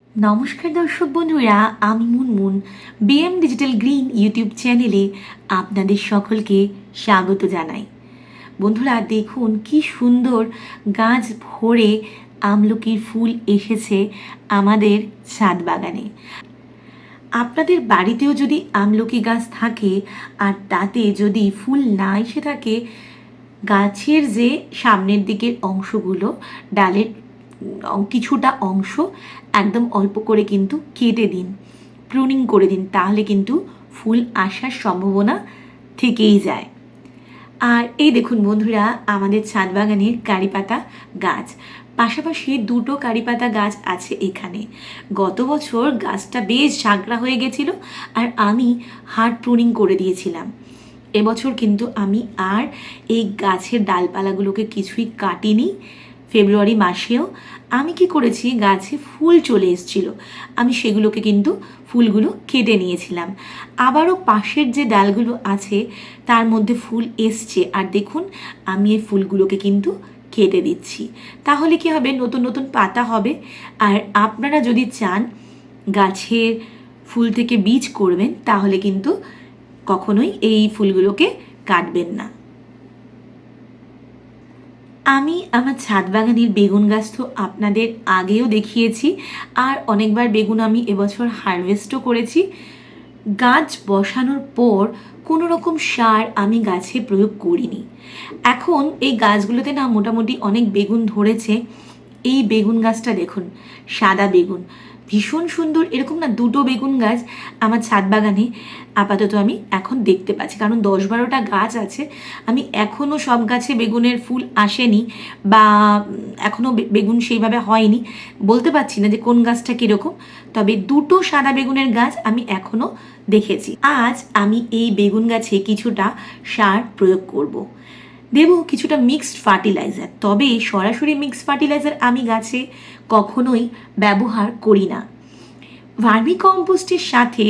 নমস্কার দর্শক বন্ধুরা, আমি Munmun BM digital green YouTube চ্যানেলে আপনাদের সকলকে স্বাগত জানাই। বন্ধুরা দেখুন কি সুন্দর গাছ ভরে আমলকির ফুল এসেছে আমাদের ছাদ বাগানে। আপনাদের বাড়িতেও যদি আমলকি গাছ থাকে আর তাতে যদি ফুল না এসে থাকে, গাছের যে সামনের দিকের অংশগুলো, ডালের কিছুটা অংশ একদম অল্প করে কিন্তু কেটে দিন, প্রুনিং করে দিন, তাহলে কিন্তু ফুল আসার সম্ভাবনা থেকেই যায়। আর এই দেখুন বন্ধুরা, আমাদের ছাদ বাগানের কারিপাতা গাছ, পাশাপাশি দুটো কারিপাতা গাছ আছে এখানে। গত বছর গাছটা বেশ ঝাঁকড়া হয়ে গেছিল আর আমি হার্ড প্রুনিং করে দিয়েছিলাম। এবছর কিন্তু আমি আর এই গাছের ডালপালাগুলোকে কিছুই কাটিনি। ফেব্রুয়ারি মাসেও আমি কি করেছি, গাছে ফুল চলে এসেছিল, আমি সেগুলোকে কিন্তু ফুলগুলো কেটে নিয়েছিলাম। আবারও পাশের যে ডালগুলো আছে তার মধ্যে ফুল এসছে, আর দেখুন আমি এই ফুলগুলোকে কিন্তু কেটে দিচ্ছি। তাহলে কি হবে, নতুন নতুন পাতা হবে। আর আপনারা যদি চান গাছের ফুল থেকে বীজ করবেন, তাহলে কিন্তু কখনোই এই ফুলগুলোকে কাটবেন না। আমি আমার ছাদ বাগানের বেগুন গাছ তো আপনাদের আগেও দেখিয়েছি, আর অনেকবার বেগুন আমি এবছর হারভেস্টও করেছি। গাছ বসানোর পর কোনো রকম সার আমি গাছে প্রয়োগ করিনি। এখন এই গাছগুলোতে না মোটামুটি অনেক বেগুন ধরেছে। এই বেগুন গাছটা দেখুন, সাদা বেগুন, ভীষণ সুন্দর। এরকম না দুটো বেগুন গাছ আমার ছাদ বাগানে আপাতত আমি এখন দেখতে পাচ্ছি, কারণ 10-12টা গাছ আছে। আমি এখনও সব গাছে বেগুনের ফুল আসেনি, বা এখনও বেগুন সেইভাবে হয়নি, বলতে পারছি না যে কোন গাছটা কীরকম। তবে দুটো সাদা বেগুনের গাছ আমি এখনও দেখেছি। আজ আমি এই বেগুন গাছে কিছুটা সার প্রয়োগ করব। দেব কিছুটা মিক্সড ফার্টিলাইজার, তবে সরাসরি মিক্সড ফার্টিলাইজার আমি গাছে কখনোই ব্যবহার করি না। ভার্মি কম্পোস্টের সাথে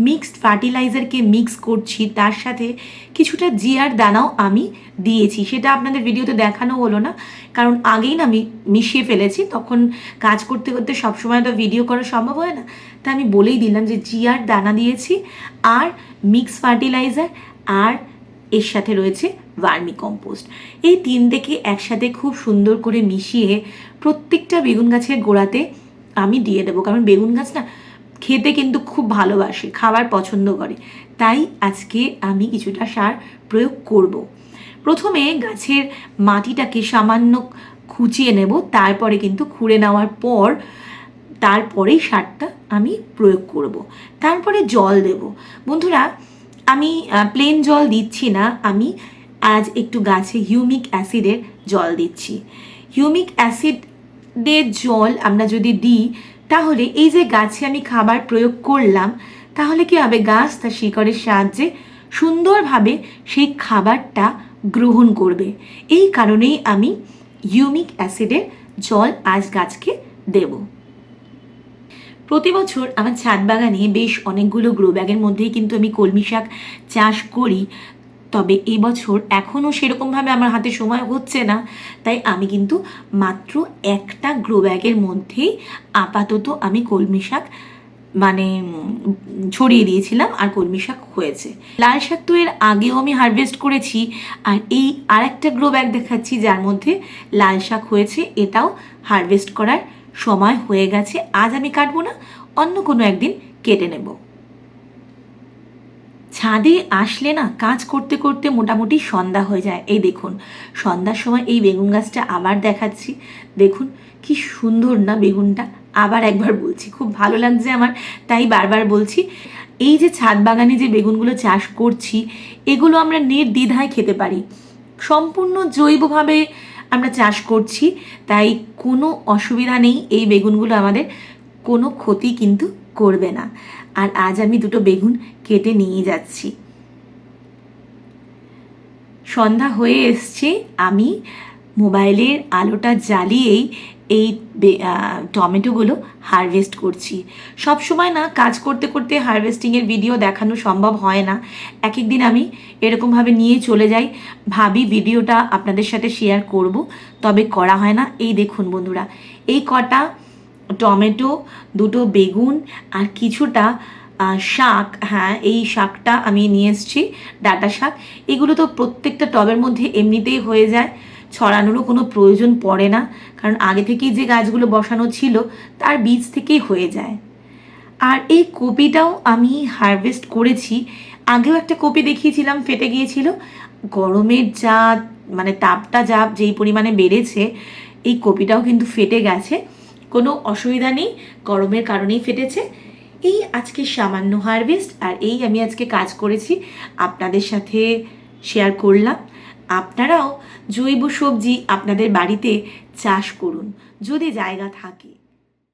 মিক্সড ফার্টিলাইজারকে মিক্স করছি, তার সাথে কিছুটা জিয়ার দানাও আমি দিয়েছি। সেটা আপনাদের ভিডিওতে দেখানো হলো না, কারণ আগেই না আমি মিশিয়ে ফেলেছি, তখন কাজ করতে করতে সবসময় তো ভিডিও করা সম্ভব হয় না। তা আমি বলেই দিলাম যে জিয়ার দানা দিয়েছি, আর মিক্সড ফার্টিলাইজার, আর এর সাথে রয়েছে ভার্মি কম্পোস্ট। এই তিনটেকে একসাথে খুব সুন্দর করে মিশিয়ে প্রত্যেকটা বেগুন গাছের গোড়াতে আমি দিয়ে দেবো, কারণ বেগুন গাছ না খেতে কিন্তু খুব ভালোবাসে, খাবার পছন্দ করে। তাই আজকে আমি কিছুটা সার প্রয়োগ করব। প্রথমে গাছের মাটিটাকে সামান্য খুঁচিয়ে নেব, তারপরে কিন্তু খুঁড়ে নেওয়ার পর তারপরেই সারটা আমি প্রয়োগ করব। তারপরে জল দেব। বন্ধুরা, আমি প্লেন জল দিচ্ছি না, আমি আজ একটু গাছে হিউমিক অ্যাসিডের জল দিচ্ছি। হিউমিক অ্যাসিডের জল আমরা যদি দিই, তাহলে এই যে গাছে আমি খাবার প্রয়োগ করলাম, তাহলে কি হবে, গাছ তার শিকড়ের সাহায্যে সুন্দরভাবে সেই খাবারটা গ্রহণ করবে। এই কারণেই আমি হিউমিক অ্যাসিডের জল আজ গাছকে দেব। প্রতি বছর আমার ছাদ বাগানে বেশ অনেকগুলো গ্রো ব্যাগের মধ্যেই কিন্তু আমি কলমি শাক চাষ করি। তবে এবছর এখনও সেরকমভাবে আমার হাতে সময় হচ্ছে না, তাই আমি কিন্তু মাত্র একটা গ্রো ব্যাগের মধ্যেই আপাতত আমি কলমি শাক ছড়িয়ে দিয়েছিলাম, আর কলমি শাক হয়েছে। লাল শাক তো এর আগেও আমি হারভেস্ট করেছি, আর এই আরেকটা গ্রো ব্যাগ দেখাচ্ছি যার মধ্যে লাল শাক হয়েছে, এটাও হারভেস্ট করার সময় হয়ে গেছে। আজ আমি কাটবো না, অন্য কোনো একদিন কেটে নেব। ছাদে আসলে না কাজ করতে করতে মোটামুটি সন্ধ্যা হয়ে যায়। এই দেখুন, সন্ধ্যার সময় এই বেগুন গাছটা আবার দেখাচ্ছি। দেখুন কি সুন্দর না বেগুনটা, আবার একবার বলছি, খুব ভালো লাগছে আমার, তাই বারবার বলছি। এই যে ছাদ বাগানে যে বেগুনগুলো চাষ করছি, এগুলো আমরা নির্দ্বিধায় খেতে পারি। সম্পূর্ণ জৈবভাবে আমরা চাষ করছি, তাই কোনো অসুবিধা নেই। এই বেগুনগুলো আমাদের কোনো ক্ষতি কিন্তু করবে না। আর আজ আমি দুটো বেগুন কেটে নিয়ে যাচ্ছি। সন্ধ্যা হয়ে এসছে, আমি মোবাইলের আলোটা জ্বালিয়েই এই টমেটোগুলো হারভেস্ট করছি। সব সময় না কাজ করতে করতে হারভেস্টিংয়ের ভিডিও দেখানো সম্ভব হয় না। এক এক দিন আমি এরকমভাবে নিয়ে চলে যাই, ভাবি ভিডিওটা আপনাদের সাথে শেয়ার করব, তবে করা হয় না। এই দেখুন বন্ধুরা, এই কটা টমেটো, দুটো বেগুন আর কিছুটা শাক। হ্যাঁ, এই শাকটা আমি নিয়ে এসেছি, ডাঁটা শাক। এগুলো তো প্রত্যেকটা টবের মধ্যে এমনিতেই হয়ে যায়, ছড়ানোরও কোনো প্রয়োজন পড়ে না, কারণ আগে থেকেই যে গাছগুলো বসানো ছিল তার বীজ থেকেই হয়ে যায়। আর এই কপিটাও আমি হারভেস্ট করেছি। আগেও একটা কপি দেখিয়েছিলাম, ফেটে গিয়েছিল। গরমের যা মানে তাপটা যা যেই পরিমাণে বেড়েছে, এই কপিটাও কিন্তু ফেটে গেছে। কোনো অসুবিধা নেই, গরমের কারণেই ফেটেছে। এই আজকে সামান্য হারভেস্ট, আর এই আমি আজকে কাজ করেছি, আপনাদের সাথে শেয়ার করলাম। আপনারাও জৈব সবজি আপনাদের বাড়িতে চাষ করুন যদি জায়গা থাকে।